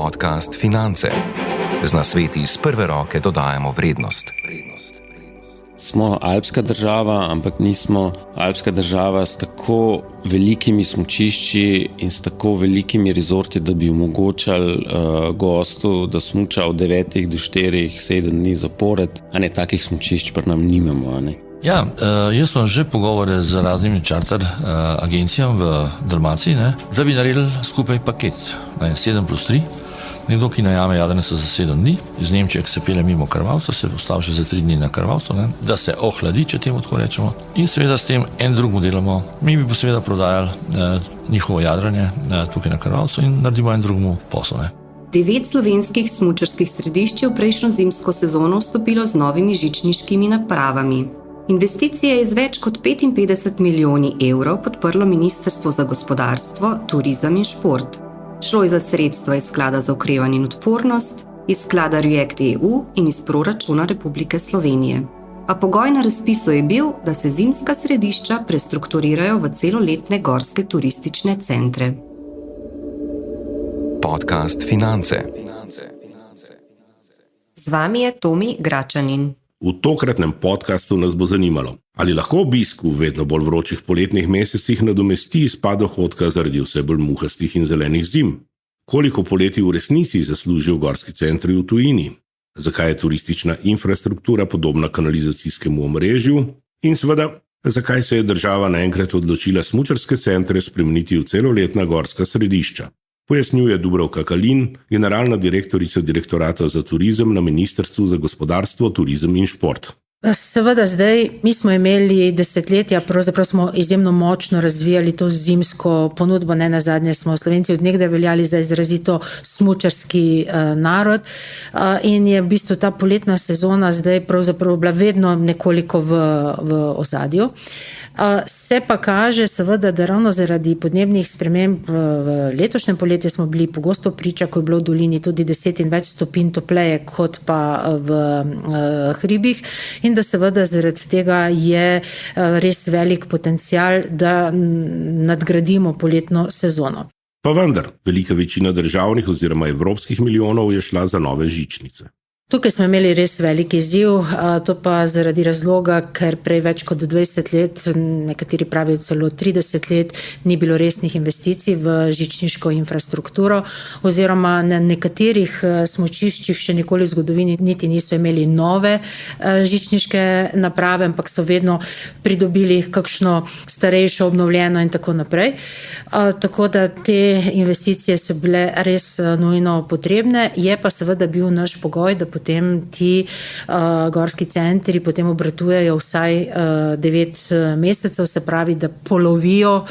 Podcast Finance. Z nasveti iz prve roke dodajamo vrednost. Smo alpska država, ampak nismo alpska država s tako velikimi smučišči in s tako velikimi rezorti, da bi omogočali gostu, da smuča od 9 do 4, 7 dni zapored. A ne, takih smučišč pa nam nimamo, ne? Ja, jaz sem že pogovore z raznimi čarter agencijami v Dalmaciji, da bi naredili skupaj paket, 7+3. Nekdo, ki najame jadrnico za 7 dni, iz Nemčije, ki se pelje mimo Krvavca, se postavi še za 3 dni na Krvavcu, da se ohladi, če temu tako rečemo. In seveda s tem en drugemu delamo. Mi bi pa seveda prodajali njihovo jadranje tukaj na Krvavcu in naredimo en drugemu posel. 9 slovenskih smučarskih središč je v prejšnjo zimsko sezono vstopilo z novimi žičniškimi napravami. Investicije je z več kot 55 milijoni evrov podprlo Ministrstvo za gospodarstvo, turizem in šport. Šlo je za sredstva iz Sklada za okrevanje in odpornost, iz Sklada REACT-EU in iz proračuna Republike Slovenije. A pogoj na razpisu je bil, da se zimska središča prestrukturirajo v celoletne gorske turistične centre. Podcast Finance. Z vami je Tomi Gračanin. V tokratnem podcastu nas bo zanimalo, ali lahko obisk v vedno bolj vročih poletnih mesecih nadomesti izpad dohodka zaradi vse bolj muhastih in zelenih zim? Koliko poletij v resnici zaslužijo gorski centri v tujini? Zakaj je turistična infrastruktura podobna kanalizacijskemu omrežju? In seveda, zakaj se je država naenkrat odločila smučarske centre spremeniti v celoletna gorska središča? Pojasnjuje Dubravka Kalin, generalna direktorica Direktorata za turizem na Ministrstvu za gospodarstvo, turizem in šport. Seveda zdaj, mi smo imeli desetletja, pravzaprav smo izjemno močno razvijali to zimsko ponudbo, ne nazadnje smo Slovenci od nekdaj veljali za izrazito smučarski narod in je v bistvu ta poletna sezona zdaj pravzaprav bila vedno nekoliko v ozadju. Se pa kaže seveda, da ravno zaradi podnebnih sprememb v letošnjem poletju smo bili pogosto priča, ko je bilo v dolini tudi 10 in več stopinj topleje kot pa v hribih, in da seveda zaradi tega je res velik potencial, da nadgradimo poletno sezono. Pa vendar, velika večina državnih oziroma evropskih milijonov je šla za nove žičnice. Tukaj smo imeli res velik izziv, to pa zaradi razloga, ker prej več kot 20 let, nekateri pravijo celo 30 let, ni bilo resnih investicij v žičniško infrastrukturo, oziroma na nekaterih smučiščih še nikoli v zgodovini niti niso imeli nove žičniške naprave, ampak so vedno pridobili kakšno starejšo, obnovljeno in tako naprej. Tako da te investicije so bile res nujno potrebne, je pa seveda bil naš pogoj, da potem ti gorski centri potem obratujejo vsaj 9 mesecev, se pravi, da polovijo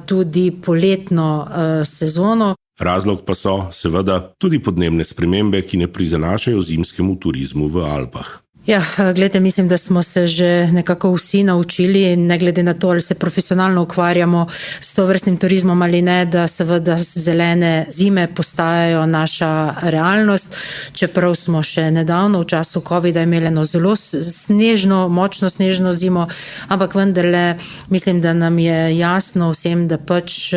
tudi poletno sezono. Razlog pa so seveda tudi podnebne spremembe, ki ne prizanašajo zimskemu turizmu v Alpah. Ja, gledajte, mislim, da smo se že nekako vsi naučili, ne glede na to, ali se profesionalno ukvarjamo s tovrstnim turizmom ali ne, da seveda zelene zime postajajo naša realnost, čeprav smo še nedavno v času COVID-a imeli eno zelo močno snežno zimo, ampak vendarle mislim, da nam je jasno vsem, da pač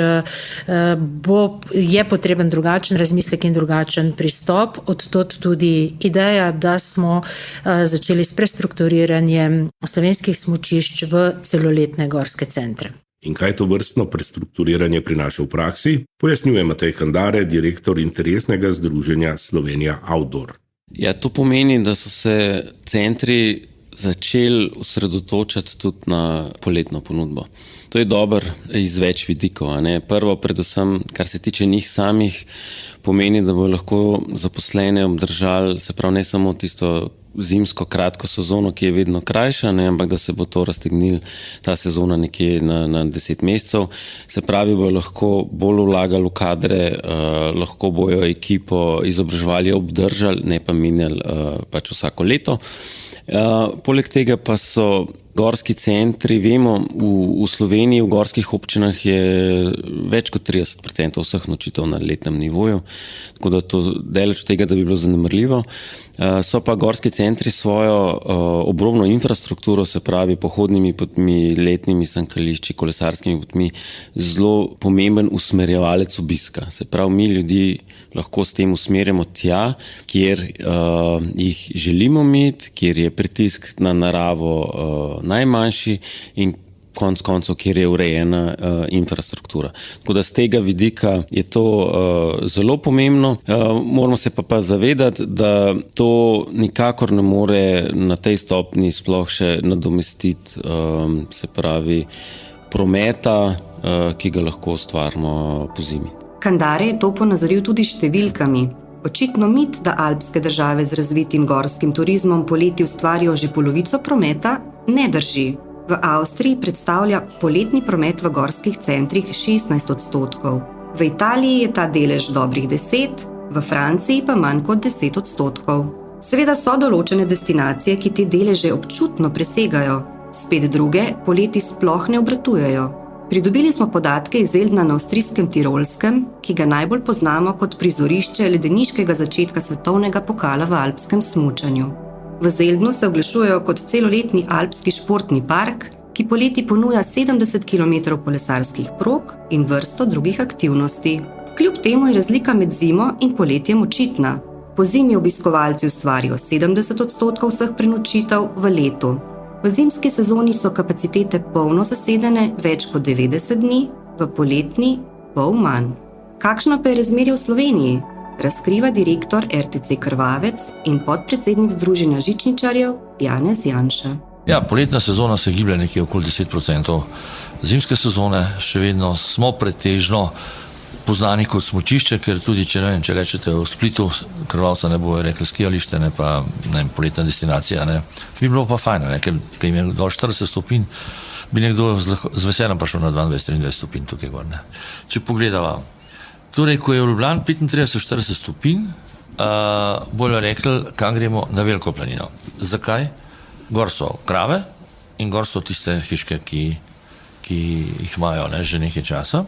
je potreben drugačen razmislek in drugačen pristop, odtod tudi ideja, da smo začeli s prestrukturiranjem slovenskih smučišč v celoletne gorske centre. In kaj to vrstno prestrukturiranje prinaša v praksi, pojasnjuje Matej Kandare, direktor interesnega združenja Slovenija Outdoor. Ja, to pomeni, da so se centri začeli osredotočati tudi na poletno ponudbo. To je dobro iz več vidikov. Prvo, predvsem, kar se tiče njih samih, pomeni, da bo lahko zaposlene obdržali, se pravi, ne samo tisto zimsko kratko sezono, ki je vedno krajša, ampak da se bo to raztegnil ta sezona nekje na 10 mesecev. Se pravi, bo lahko bolj vlagali v kadre, lahko bojo ekipo izobraževali, obdržali, ne pa menjali pač vsako leto. Poleg tega pa so Gorski centri, vemo, v Sloveniji, v gorskih občinah je več kot 30% vseh nočitev na letnem nivoju, tako da to daleč tega, da bi bilo zanemarljivo. So pa gorski centri svojo obrobno infrastrukturo, se pravi pohodnimi potmi, letnimi sankališči, kolesarskimi potmi, zelo pomemben usmerjevalec obiska. Se pravi, mi ljudi lahko s tem usmerjamo tja, kjer jih želimo imeti, kjer je pritisk na naravo najmanjši in konec koncev, kjer je urejena infrastruktura. Tako da z tega vidika je to zelo pomembno. Moramo se pa zavedati, da to nikakor ne more na tej stopni sploh še nadomestiti, se pravi, prometa, ki ga lahko ustvarimo po zimi. Kandare je to ponazoril tudi številkami. Očitno mit, da alpske države z razvitim gorskim turizmom poleti ustvarijo že polovico prometa, ne drži. V Avstriji predstavlja poletni promet v gorskih centrih 16%. V Italiji je ta delež dobrih 10%, v Franciji pa manj kot 10%. Seveda so določene destinacije, ki te deleže občutno presegajo, spet druge poleti sploh ne obratujejo. Pridobili smo podatke iz Zeldna na avstrijskem Tirolskem, ki ga najbolj poznamo kot prizorišče ledeniškega začetka svetovnega pokala v alpskem smučanju. V Zeldnu se oglašujejo kot celoletni alpski športni park, ki poleti ponuja 70 km kolesarskih prog in vrsto drugih aktivnosti. Kljub temu je razlika med zimo in poletjem očitna. Po zimi obiskovalci ustvarijo 70% vseh prenočitev v letu. V zimski sezoni so kapacitete polno zasedene več kot 90 dni, v poletni pol manj. Kakšno pa je razmerje v Sloveniji? Razkriva direktor RTC Krvavec in podpredsednik Združenja žičničarjev Janez Janša. Ja, poletna sezona se giblje nekje okoli 10%. Zimske sezone še vedno smo pretežno poznani kot smučišče, ker tudi, če rečete v Splitu, Krvavca ne bojo rekli skijališče, ne pa poletna destinacija, ne. Bi bilo pa fajn, ne, ker jim je dol 40 stopinj, bi nekdo z veseljem prišel na 22-23 stopinj tukaj gor, ne. Če pogledava, torej, ko je v Ljubljani 35-40 stopinj, bojo rekli, kam gremo na Veliko planino. Zakaj? Gor so krave in gor so tiste hiške, ki jih imajo, ne, že nekaj časa.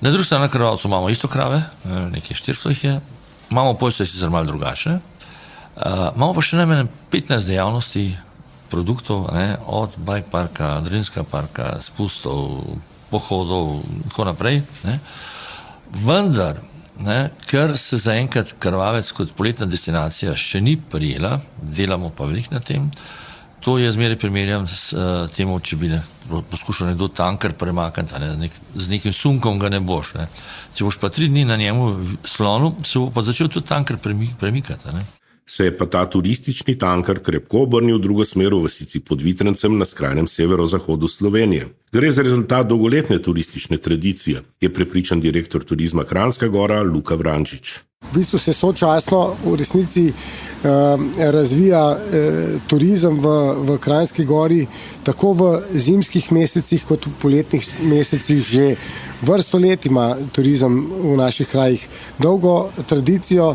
Na drugi strani na Krvavcu imamo isto krave, nekaj 400 jih je, imamo pojste sicer malo drugačne, imamo pa še najmanj 15 dejavnosti, produktov, ne, od bike parka, adrenalinskega parka, spustov, pohodov in tako naprej, ne. Vendar, ne, ker se zaenkrat Krvavec kot poletna destinacija še ni prijela, delamo pa veliko na tem, to je zmeraj primerjam s temu, če bi poskušal nekdo tanker premakniti, ne, z nekim sunkom ga ne boš. Ne. Če boš pa 3 dni na njemu slonu, se bo pa začel tudi tanker premikati. Ne. Se je pa ta turistični tanker krepko obrnil v drugo smer v vasici pod Vitrancem na skrajnem severozahodu Slovenije. Gre za rezultat dolgoletne turistične tradicije, je prepričan direktor turizma Kranjska Gora Luka Vrančič. V bistvu se sočasno v resnici razvija turizem v Kranjski Gori, tako v zimskih mesecih kot v poletnih mesecih. Že vrsto let ima turizem v naših krajih dolgo tradicijo.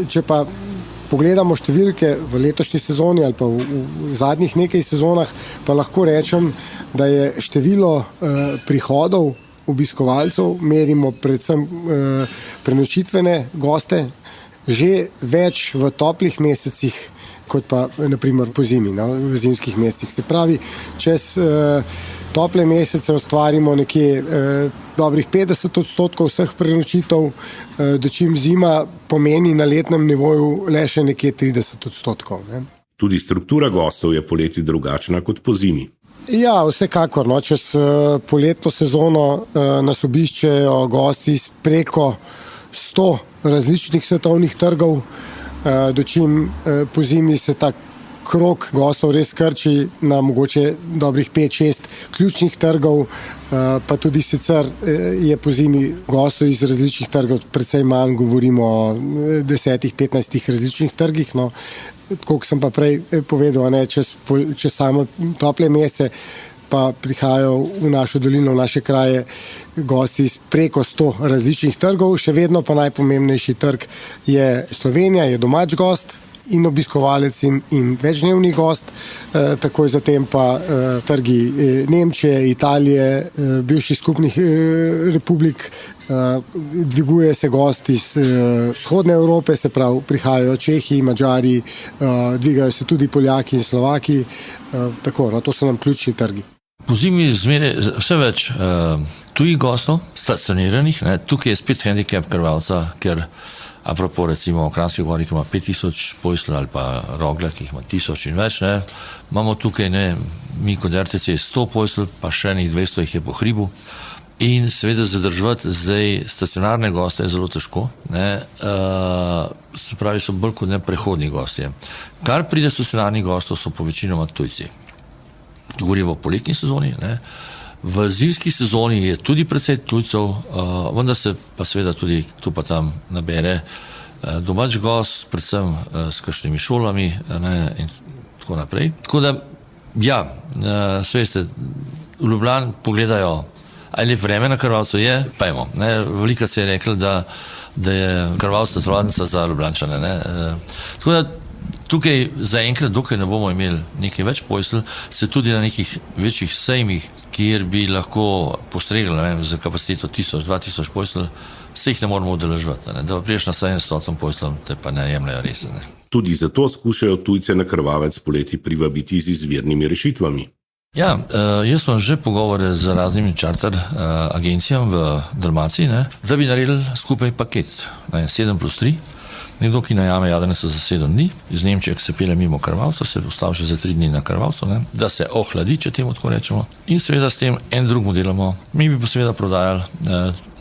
Če pa pogledamo številke v letošnji sezoni ali pa v zadnjih nekaj sezonah, pa lahko rečem, da je število prihodov obiskovalcev, merimo predvsem prenočitvene goste, že več v toplih mesecih, kot pa naprimer po zimi, no, v zimskih mesecih. Se pravi, čez tople mesece ustvarimo nekje dobrih 50% vseh prenočitev, dočim zima pomeni na letnem nivoju le še nekje 30%. Ne. Tudi struktura gostov je poleti drugačna kot po zimi. Ja, vsekakor. No, čez poletno sezono nas obiščejo gosti iz preko 100 različnih svetovnih trgov, dočim po zimi se ta krog gostov res krči na mogoče dobrih 5-6 ključnih trgov, pa tudi sicer je po zimi gostov iz različnih trgov precej manj, govorimo o 10-15 različnih trgih, no. Kot sem pa prej povedal, ne, čez samo tople mesece pa prihajajo v našo dolino, v naše kraje gosti iz preko 100 različnih trgov. Še vedno pa najpomembnejši trg je Slovenija, je domač gost in obiskovalec in večdnevni gost, takoj zatem pa trgi Nemčije, Italije, bivših skupnih republik, dviguje se gost iz vzhodne Evrope, se pravi prihajajo Čehi, Madžari, dvigajo se tudi Poljaki in Slovaki, tako, no, to so nam ključni trgi. Po zimi vse več tujih gostov, stacioniranih, ne. Tukaj je spet handicap krvavca, ker apropo recimo v Kranjski Gori, ki ima 5000 postelj ali pa Rogle, ki ima 1000 in več, ne. Imamo tukaj, ne, mi kot RTC 100 postelj, pa še enih 200 jih je po hribu. In seveda zadrževati zdaj stacionarne goste je zelo težko, ne. Se pravi, so bolj kot ne prehodni gostje. Kar pride stacionarnih gostov so po večinoma tujci. Govorimo o poletni sezoni, ne. V zimski sezoni je tudi precej tujcev, vendar se pa seveda tudi tu pa tam nabere domač gost, predvsem s kakšnimi šolami, ne, in tako naprej. Tako da, ja, sve veste, v Ljubljani pogledajo, ali vreme na Krvavcu je, pa imamo. Velika se je rekla, da je Krvavc tetovalnica za Ljubljančane. Ne. Tako da tukaj zaenkrat, dokaj ne bomo imeli nekaj več postelj, se tudi na nekih večjih sejmih, kjer bi lahko postregli, ne vem, za kapaciteto 1000-2000 postelj, se jih ne moramo udeleževati. Da pa priješ na 700 postelj, te pa ne jemljajo res. Ne. Tudi zato skušajo tujce na Krvavec poleti privabiti z izvirnimi rešitvami. Ja, jaz imam že pogovore z raznimi čarter agencijami v Dalmaciji, ne, da bi naredili skupaj paket, ne, 7+3. Nekdo, ki najame jadrnico za 7 dni, iz Nemčije, ki se pelje mimo Krvavca, se ustavi še za 3 dni na Krvavcu, ne, da se ohladi, če temu tako rečemo, in seveda s tem en drugmu delamo. Mi bi pa seveda prodajali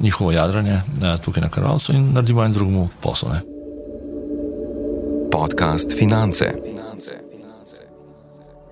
njihovo jadranje tukaj na Krvavcu in naredimo en drugmu posel. Podcast Finance.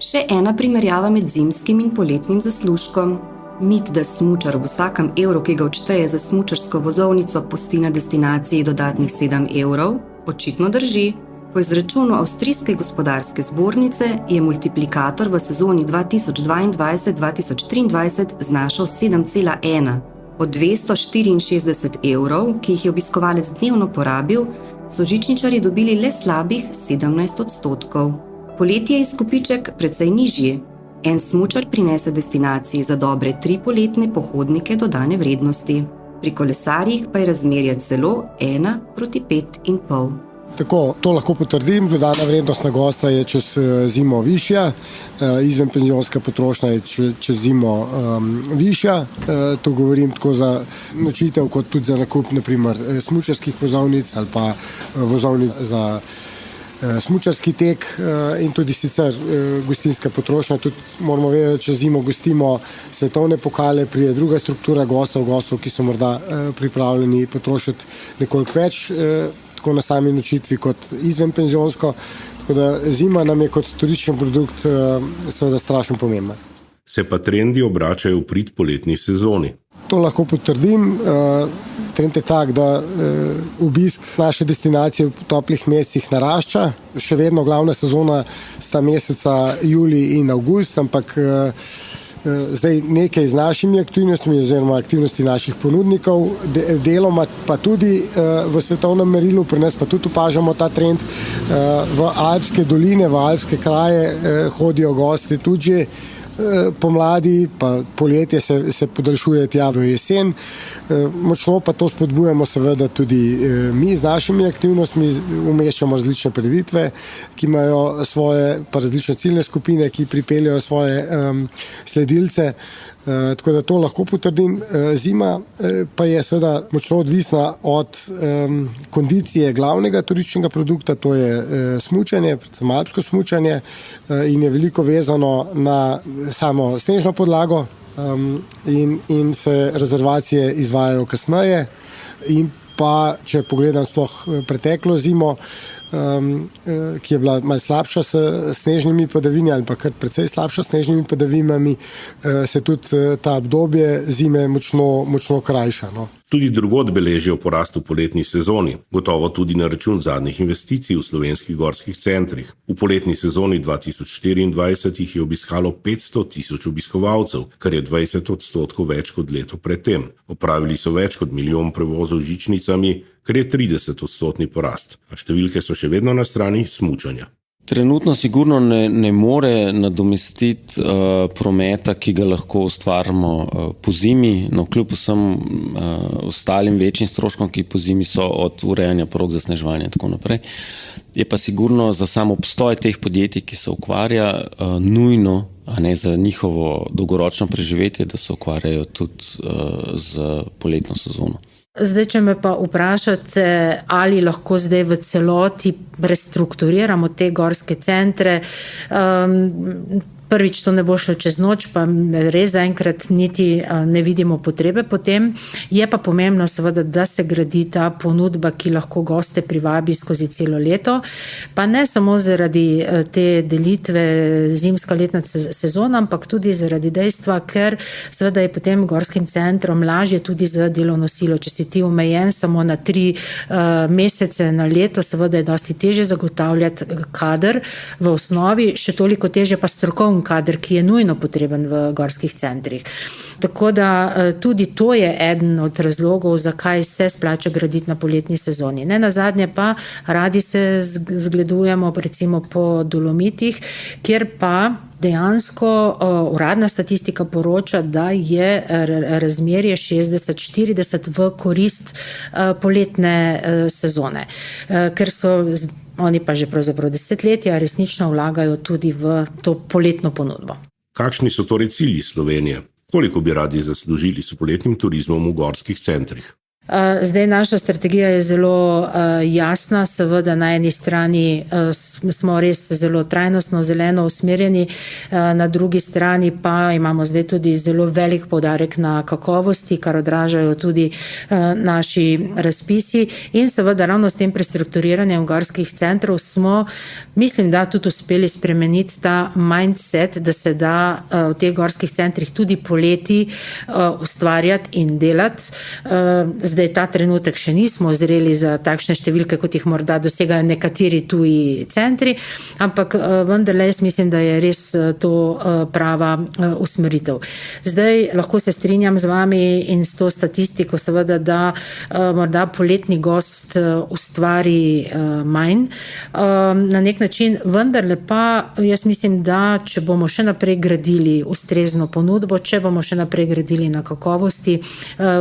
Še ena primerjava med zimskim in poletnim zaslužkom. Mit, da smučar v vsakem evru, ki ga odšteje za smučarsko vozovnico, pusti na destinaciji dodatnih 7 evrov, očitno drži. Po izračunu Avstrijske gospodarske zbornice je multiplikator v sezoni 2022-2023 znašal 7,1. Od 264 evrov, ki jih je obiskovalec dnevno porabil, so žičničarji dobili le slabih 17%. Poletje je izkupiček precej nižji. En smučar prinese destinaciji za dobre 3 poletne pohodnike dodane vrednosti. Pri kolesarjih pa je razmerje celo 1:5,5. Tako, to lahko potrdim, dodana vrednost na gosta je čez zimo višja, izvenpenzionska potrošnja je čez zimo višja. To govorim tako za nočitev, kot tudi za nakup naprimer smučarskih vozovnic ali pa vozovnic za smučarski tek in tudi sicer gostinska potrošnja. Tudi moramo vedeti, če zimo gostimo svetovne pokale, prije druga struktura gostov, ki so morda pripravljeni potrošiti nekoliko več, tako na sami nočitvi kot izvenpenzionsko. Tako da zima nam je kot turistični produkt seveda strašno pomembna. Se pa trendi obračajo v prid poletni sezoni. To lahko potrdim. Trend je tak, da obisk naše destinacije v toplih mesecih narašča. Še vedno glavna sezona sta meseca julij in avgust, ampak zdaj nekaj z našimi aktivnostmi oziroma aktivnosti naših ponudnikov, deloma pa tudi v svetovnem merilu, pri nas pa tudi opažamo ta trend. V alpske doline, v alpske kraje hodijo gosti tudi pomladi, pa poletje se podaljšuje tja v jesen. Močno pa to spodbujamo seveda tudi mi z našimi aktivnostmi, umeščamo različne prireditve, ki imajo svoje pa različne ciljne skupine, ki pripeljajo svoje sledilce. Tako da to lahko potrdim. Zima pa je seveda močno odvisna od kondicije glavnega turističnega produkta, to je smučanje, predvsem alpsko smučanje, in je veliko vezano na samo snežno podlago in se rezervacije izvajajo kasneje. In pa, če pogledam sploh preteklo zimo, ki je bila malo slabša s snežnimi padavinami ali pa kar precej slabša s snežnimi padavinami, se tudi ta obdobje zime močno krajša. No. Tudi drugod beležijo porast v poletni sezoni, gotovo tudi na račun zadnjih investicij v slovenskih gorskih centrih. V poletni sezoni 2024 jih je obiskalo 500,000 obiskovalcev, kar je 20% več kot leto predtem. Opravili so več kot 1 milijon prevozov z žičnicami, kar je 30% porast, a številke so še vedno na strani smučanja. Trenutno sigurno ne more nadomestiti prometa, ki ga lahko ustvarimo po zimi, no kljub vsem ostalim večjim stroškom, ki po zimi so, od urejanja prog, zasneževanja in tako naprej. Je pa sigurno za sam obstoj teh podjetij, ki se ukvarja, nujno, a ne za njihovo dolgoročno preživetje, da se ukvarjajo tudi z poletno sezono. Zdaj, če me pa vprašate, ali lahko zdaj v celoti prestrukturiramo te gorske centre, prvič to ne bo šlo čez noč, pa res zaenkrat niti ne vidimo potrebe potem. Je pa pomembno seveda, da se gradi ta ponudba, ki lahko goste privabi skozi celo leto, pa ne samo zaradi te delitve zimska-letna sezona, ampak tudi zaradi dejstva, ker seveda je potem gorskim centrom lažje tudi za delovno silo. Če si ti omejen samo na 3 mesece na leto, seveda je dosti težje zagotavljati kader v osnovi, še toliko težje pa strokovni kader, ki je nujno potreben v gorskih centrih. Tako da tudi to je eden od razlogov, zakaj se splača graditi na poletni sezoni. Ne nazadnje pa radi se zgledujemo recimo po Dolomitih, kjer pa dejansko uradna statistika poroča, da je razmerje 60-40 v korist poletne sezone, ker so oni pa že pravzaprav desetletja resnično vlagajo tudi v to poletno ponudbo. Kakšni so torej cilji Slovenije? Koliko bi radi zaslužili s poletnim turizmom v gorskih centrih? Zdaj naša strategija je zelo jasna, seveda na eni strani smo res zelo trajnostno, zeleno usmerjeni, na drugi strani pa imamo zdaj tudi zelo velik poudarek na kakovosti, kar odražajo tudi naši razpisi in seveda ravno s tem prestrukturiranjem gorskih centrov smo, mislim, da tudi uspeli spremeniti ta mindset, da se da v teh gorskih centrih tudi poleti ustvarjati in delati. Zdaj ta trenutek še nismo zreli za takšne številke, kot jih morda dosegajo nekateri tuji centri, ampak vendarle jaz mislim, da je res to prava usmeritev. Zdaj lahko se strinjam z vami in s to statistiko seveda, da morda poletni gost ustvari manj. Na nek način vendarle pa jaz mislim, da če bomo še naprej gradili ustrezno ponudbo, če bomo še naprej gradili na kakovosti,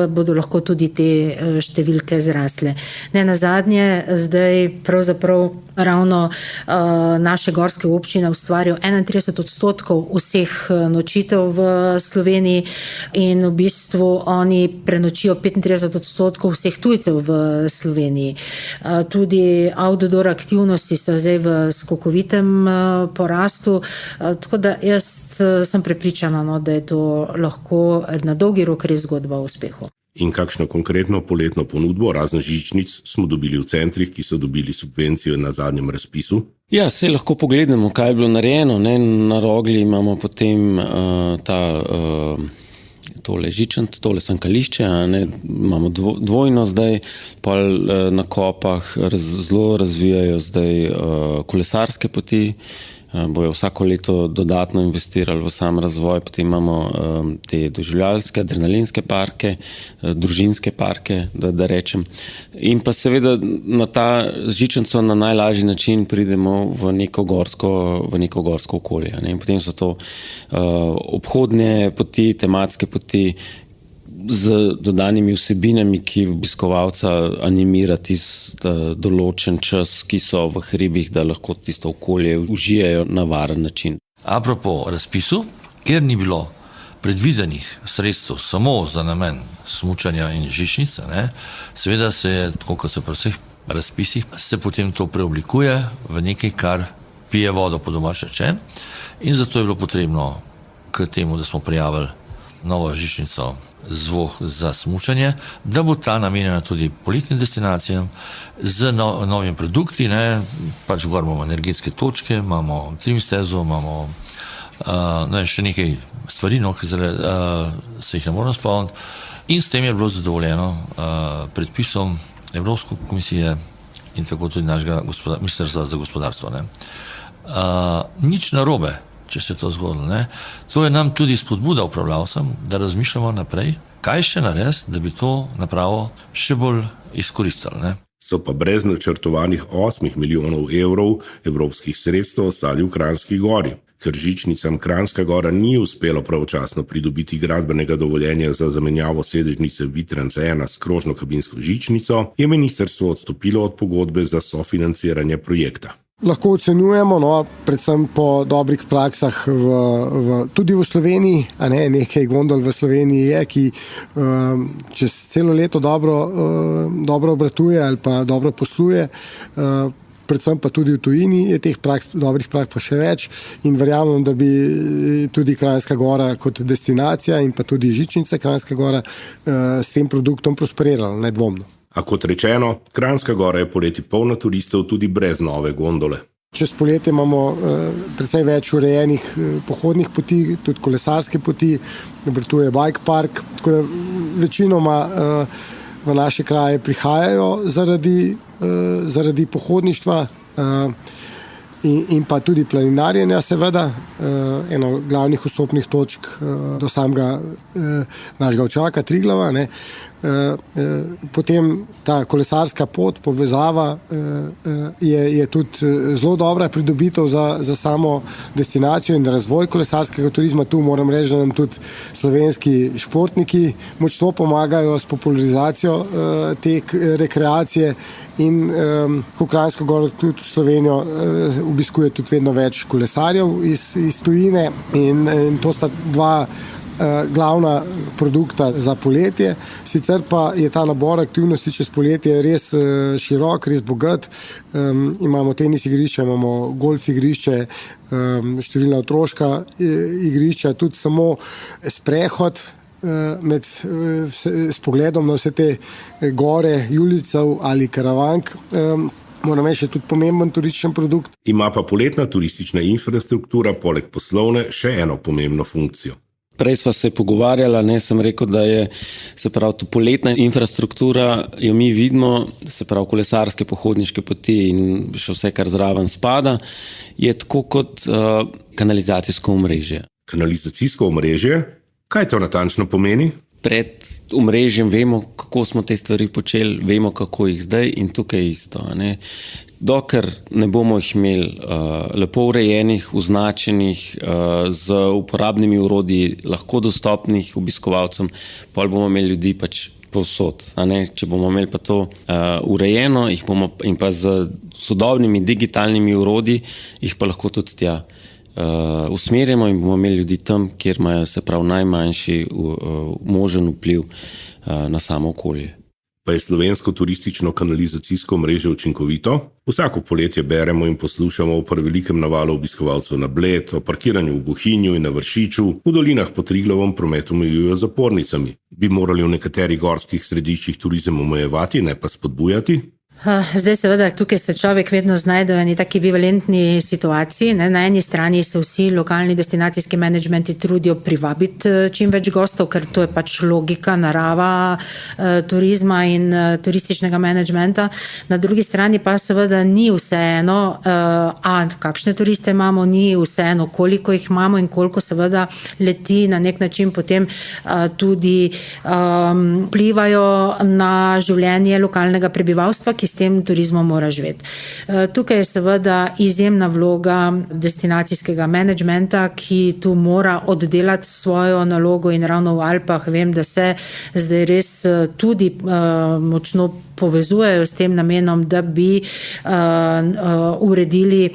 bodo lahko tudi te številke zrasle. Ne nazadnje, zdaj pravzaprav ravno naše gorske občine ustvarjajo 31% vseh nočitev v Sloveniji in v bistvu oni prenočijo 35% vseh tujcev v Sloveniji. Tudi outdoor aktivnosti so zdaj v skokovitem porastu, tako da jaz sem prepričana, da je to lahko na dolgi rok res zgodba o uspehu. In kakšno konkretno poletno ponudbo, razen žičnic, smo dobili v centrih, ki so dobili subvencijo na zadnjem razpisu? Ja, saj lahko pogledamo, kaj je bilo narejeno. Ne? Na Rogli imamo potem tole žičnic, tole sankališče, imamo dvojno zdaj, pa na Kopah zelo razvijajo zdaj kolesarske poti, bojo vsako leto dodatno investirali v sam razvoj, potem imamo te doživljalske, adrenalinske parke, družinske parke, da rečem. In pa seveda na ta žičnico na najlažji način pridemo v neko gorsko okolje. Ne? In potem so to obhodne poti, tematske poti, z dodanimi vsebinami, ki obiskovalca animira tisti določen čas, ki so v hribih, da lahko tisto okolje užijajo na varen način. Apropo razpisu, ker ni bilo predvidenih sredstev samo za namen smučanja in žičnice, seveda se je, tako kot se pri vseh razpisih, se potem to preoblikuje v nekaj, kar pije vodo po domače rečeno, in zato je bilo potrebno k temu, da smo prijavili novo žičnico Zvoh za smučanje, da bo ta namenjena tudi poletnim destinacijam z novimi produkti, pač gor imamo energetske točke, imamo trim stezo, imamo še nekaj stvari, ki se jih ne moramo spomniti. In s tem je bilo zadovoljeno predpisom Evropske komisije in tako tudi našega ministrstva za gospodarstvo. Ne. Nič narobe, če se to zgodilo. Ne. To je nam tudi spodbuda upravljavcem, da razmišljamo naprej, kaj še narediti, da bi to napravo še bolj izkoristili. Ne. So pa brez načrtovanih 8 milijonov evrov evropskih sredstev ostali v Kranjski Gori. Ker žičnicam Kranjska Gora ni uspelo pravočasno pridobiti gradbenega dovoljenja za zamenjavo sedežnice Vitrans 1 s krožno kabinsko žičnico, je ministrstvo odstopilo od pogodbe za sofinanciranje projekta. Lahko ocenjujemo, predvsem po dobrih praksah tudi v Sloveniji, a ne, nekaj gondol v Sloveniji je, ki čez celo leto dobro obratuje ali pa dobro posluje, predvsem pa tudi v tujini je teh dobrih praks pa še več in verjamem, da bi tudi Kranjska Gora kot destinacija in pa tudi žičnica Kranjska Gora s tem produktom prosperirala, nedvomno. A kot rečeno, Kranjska Gora je poleti polna turistov tudi brez nove gondole. Čez poletje imamo precej več urejenih pohodnih poti, tudi kolesarske poti, obratuje bike park, tako da večinoma v naše kraje prihajajo zaradi pohodništva in pa tudi planinarjenja seveda, eno glavnih vstopnih točk do samega našega očaka Triglava, ne. Potem ta kolesarska pot, povezava je tudi zelo dobra pridobitev za samo destinacijo in razvoj kolesarskega turizma. Tu moram reči, da nam tudi slovenski športniki močno pomagajo s popularizacijo te rekreacije in ko Kranjsko Goro tudi Slovenijo obiskuje tudi vedno več kolesarjev iz tujine in to sta dva glavna produkta za poletje. Sicer pa je ta nabor aktivnosti čez poletje res širok, res bogat. Imamo tenis igrišča, imamo golf igrišče, številna otroška igrišča, tudi samo sprehod s pogledom na vse te gore, Julijcev ali Karavank. Moram reči, je tudi pomemben turističen produkt. Ima pa poletna turistična infrastruktura poleg poslovne še eno pomembno funkcijo. Prej sva se pogovarjala, sem rekel, da je, se pravi, to poletna infrastruktura, jo mi vidimo, se pravi, kolesarske pohodniške poti in še vse, kar zraven spada, je tako kot kanalizacijsko omrežje. Kanalizacijsko omrežje? Kaj to natančno pomeni? Pred omrežjem vemo, kako smo te stvari počeli, vemo, kako jih zdaj in tukaj isto. Ne? Dokler ne bomo jih imeli lepo urejenih, označenih, z uporabnimi orodji, lahko dostopnih obiskovalcem, potem bomo imeli ljudi pač povsod. Če bomo imeli pa to urejeno jih bomo, in pa z sodobnimi digitalnimi orodji, jih pa lahko tudi tja usmerjamo in bomo imeli ljudi tam, kjer imajo se prav najmanjši možen vpliv na samo okolje. Pa je slovensko turistično kanalizacijsko mreže učinkovito? Vsako poletje beremo in poslušamo o prevelikem navalu obiskovalcev na Bled, o parkiranju v Bohinju in na Vršiču, v dolinah pod Triglavom promet omejujejo z zapornicami. Bi morali v nekaterih gorskih središčih turizem omejevati, ne pa spodbujati? Zdaj seveda tukaj se človek vedno znajde v eni taki bivalentni situaciji. Na eni strani se vsi lokalni destinacijski menedžmenti trudijo privabiti čim več gostov, ker to je pač logika, narava turizma in turističnega menedžmenta. Na drugi strani pa seveda ni vseeno, kakšne turiste imamo, ni vseeno, koliko jih imamo in koliko seveda leti na nek način potem tudi vplivajo na življenje lokalnega prebivalstva, ki s tem turizmom mora živeti. Tukaj je seveda izjemna vloga destinacijskega menedžmenta, ki tu mora oddelati svojo nalogo in ravno v Alpah vem, da se zdaj res tudi močno povezujejo s tem namenom, da bi uredili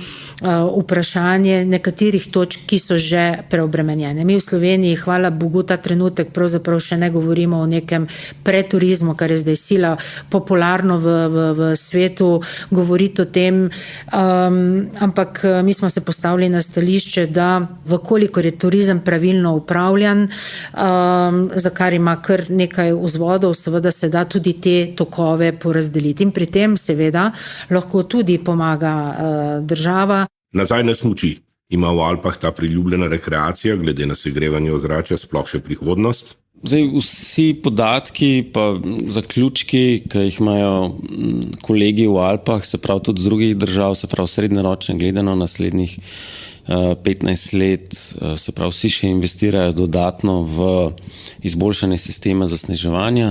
vprašanje nekaterih točk, ki so že preobremenjene. Mi v Sloveniji, hvala Bogu, ta trenutek pravzaprav še ne govorimo o nekem preturizmu, kar je zdaj sila popularno v svetu govoriti o tem, ampak mi smo se postavili na stališče, da vkolikor je turizem pravilno upravljan, za kar ima kar nekaj vzvodov, seveda se da tudi te tokove porazdeliti. In pri tem seveda lahko tudi pomaga država. Nazaj na smuči. Ima v Alpah ta priljubljena rekreacija glede na segrevanje ozračja sploh še prihodnost? Zdaj, vsi podatki pa zaključki, ki jih imajo kolegi v Alpah, se pravi tudi z drugih držav, se pravi srednjeročno gledano naslednjih 15 let, se pravi vsi še investirajo dodatno v izboljšanje sistema zasneževanja,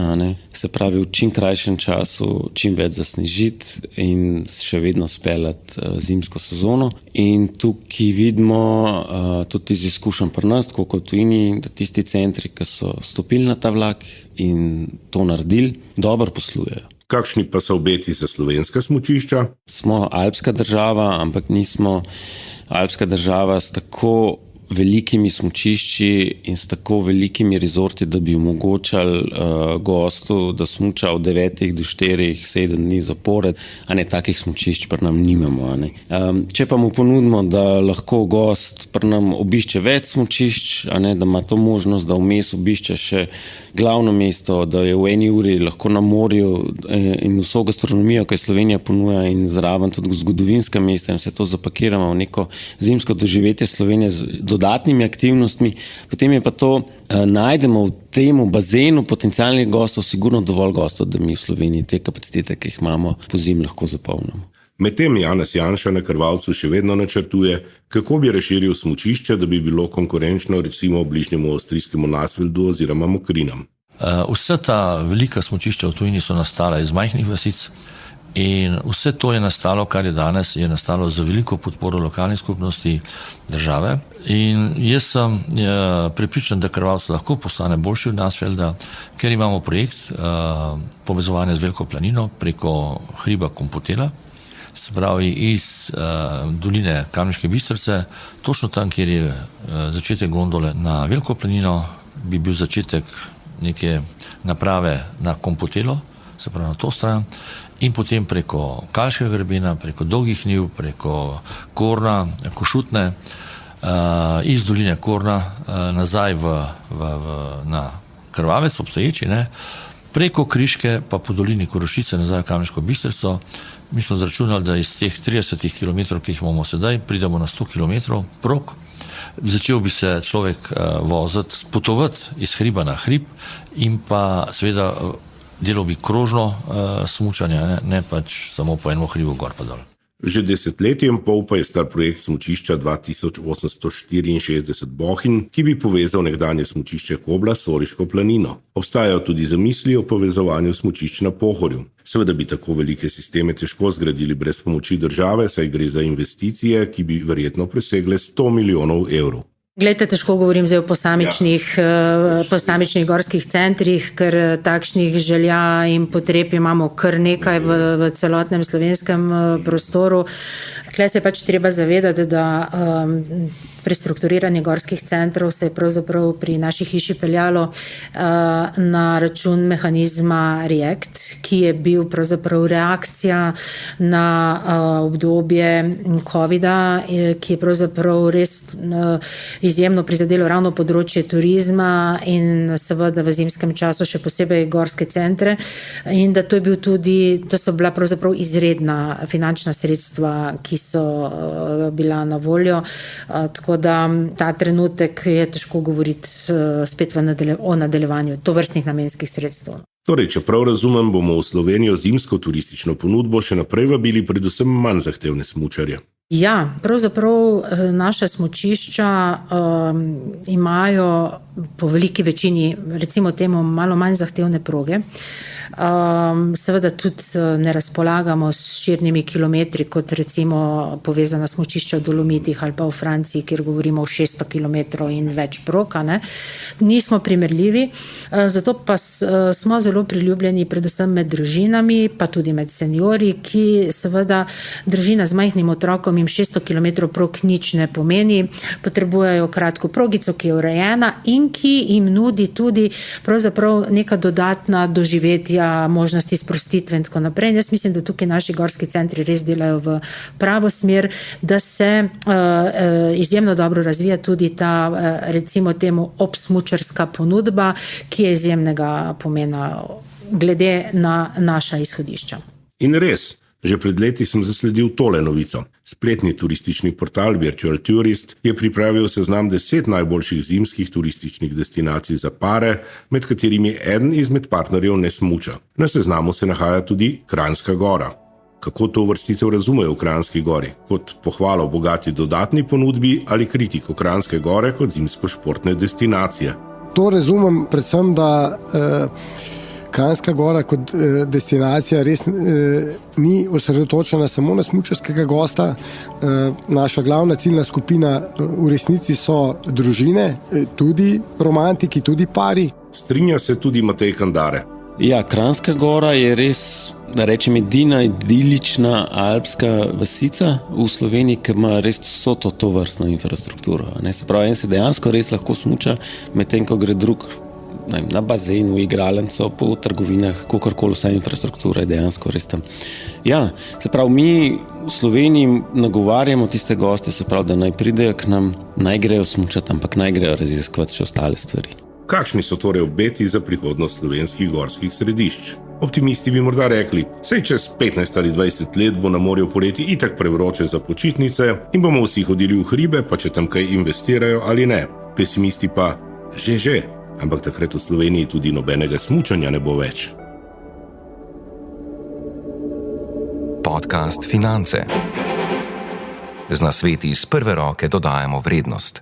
se pravi v čim krajšem času čim več zasnežiti in še vedno speljati zimsko sezono. In tukaj vidimo tudi iz izkušenj pri nas, tako kot v tujini, da tisti centri, ki so stopili na ta vlak in to naredili, dobro poslujejo. Kakšni pa so obeti za slovenska smučišča? Smo alpska država, ampak nismo alpska država s tako velikimi smučišči in s tako velikimi rezorti, da bi omogočali gostu, da smuča od 9 do 4, 7 dni zapored, a ne takih smučišč pri nam nimamo. Če pa mu ponudimo, da lahko gost pri nam obišče več smučišč, da ima to možnost, da vmes obišče še glavno mesto, da je v eni uri lahko na morju in vso gastronomijo, ki Slovenija ponuja in zraven tudi zgodovinska mesta in vse to zapakiramo v neko zimsko doživetje Slovenije z dodatnimi aktivnostmi, potem je pa to, najdemo v temu bazenu potencialnih gostov sigurno dovolj gostov, da mi v Sloveniji te kapacitete, ki jih imamo, po zim lahko zapolnimo. Medtem Janez Janša na Krvavcu še vedno načrtuje, kako bi razširil smučišče, da bi bilo konkurenčno recimo bližnjemu avstrijskemu Nassfeldu oziroma Mokrinam. Vse ta velika smučišča v tujini so nastala iz majhnih vasic in vse to je nastalo, kar je danes, je nastalo za veliko podporo lokalnih skupnosti države. In jaz sem prepričan, da Krvavec lahko postane boljši od Nassfelda, ker imamo projekt povezovanja z Veliko planino preko hriba Kompotela, se pravi iz doline Kamniške Bistrice, točno tam, kjer je začetek gondole na Veliko planino, bi bil začetek neke naprave na Kompotelo, se pravi na to stran, in potem preko Kalškega grebena, preko Dolgih njiv, preko Korna, Košutne, iz doline Korna nazaj na Krvavec, obstoječi, preko Kriške pa po dolini Korošice nazaj v Kamniško Bistrico. Mi smo zračunali, da iz teh 30 km, ki jih imamo sedaj, pridemo na 100 km prog. Začel bi se človek voziti, potovati iz hriba na hrib in pa seveda delal bi krožno smučanje, ne pač samo po enem hribu gor pa dol. Že desetletje in pol pa je star projekt smučišča 2864 Bohinj, ki bi povezal nekdanje smučišče Kobla s Soriško planino. Obstajajo tudi zamisli o povezovanju smučišč na Pohorju. Seveda bi tako velike sisteme težko zgradili brez pomoči države, saj gre za investicije, ki bi verjetno presegle 100 milijonov evrov. Glejte, težko govorim zdaj o posamičnih gorskih centrih, ker takšnih želja in potreb imamo kar nekaj v celotnem slovenskem prostoru. Tukaj se je pač treba zavedati, da prestrukturiranje gorskih centrov se je pravzaprav pri naši hiši peljalo na račun mehanizma REACT, ki je bil pravzaprav reakcija na obdobje COVID-a, ki je pravzaprav res izjemno prizadelo ravno področje turizma in seveda v zimskem času še posebej gorske centre, in da to so bila pravzaprav izredna finančna sredstva, ki so bila na voljo, tako da ta trenutek je težko govoriti spet o nadaljevanju tovrstnih namenskih sredstev. Torej, če prav razumem, bomo v Slovenijo zimsko turistično ponudbo še naprej vabili predvsem manj zahtevne smučarje. Ja, pravzaprav naša smučišča imajo po veliki večini, recimo temu, malo manj zahtevne proge. Seveda tudi ne razpolagamo s širnimi kilometri, kot recimo povezana smučišča v Dolomitih ali pa v Franciji, kjer govorimo o 600 km in več prog. Nismo primerljivi, zato pa smo zelo priljubljeni predvsem med družinami, pa tudi med seniori, ki seveda družina z majhnim otrokom jim 600 km prog nič ne pomeni, potrebujejo kratko progico, ki je urejena in ki jim nudi tudi pravzaprav neka dodatna doživetja, možnosti sprostitve in tako naprej. Jaz mislim, da tukaj naši gorski centri res delajo v pravo smer, da se izjemno dobro razvija tudi ta, recimo temu, obsmučarska ponudba, ki je izjemnega pomena glede na naša izhodišča. In res, Že pred leti sem zasledil tole novico. Spletni turistični portal Virtual Tourist je pripravil seznam 10 najboljših zimskih turističnih destinacij za pare, med katerimi eden izmed partnerjev ne smuča. Na seznamu se nahaja tudi Kranjska Gora. Kako to uvrstitev razumejo v Kranjski Gori? Kot pohvalo bogati dodatni ponudbi ali kritiko Kranjske Gore kot zimsko-športne destinacije? To razumem predvsem, da Kranjska Gora kot destinacija res ni osredotočena samo na smučarskega gosta. Naša glavna ciljna skupina v resnici so družine, tudi romantiki, tudi pari. Strinja se tudi Matej Kandare. Ja, Kranjska Gora je res, da rečem, edina idilična alpska vasica v Sloveniji, ki ima res vso to vrstno infrastrukturo. Se pravi, en se dejansko res lahko smuča, medtem ko gre drug na bazen, v igralnico, po trgovinah, kakorkoli, vsa infrastruktura je dejansko res tam. Ja, se pravi, mi v Sloveniji nagovarjamo tiste goste, se pravi, da naj pridejo k nam, naj grejo smučati, ampak naj grejo raziskovati še ostale stvari. Kakšni so torej obeti za prihodnost slovenskih gorskih središč? Optimisti bi morda rekli, saj čez 15 ali 20 let bo na morju poleti itak prevroče za počitnice in bomo vsi hodili v hribe, pa če tam kaj investirajo ali ne. Pesimisti pa, že, ampak takrat v Sloveniji tudi nobenega smučanja ne bo več. Podcast Finance. Z nasveti iz prve roke dodajamo vrednost.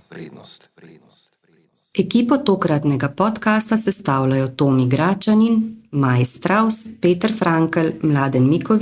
Ekipo tokratnega podcasta sestavljajo Tomi Gračanin, Maj Straus, Peter Frankl, Mladen Mikovič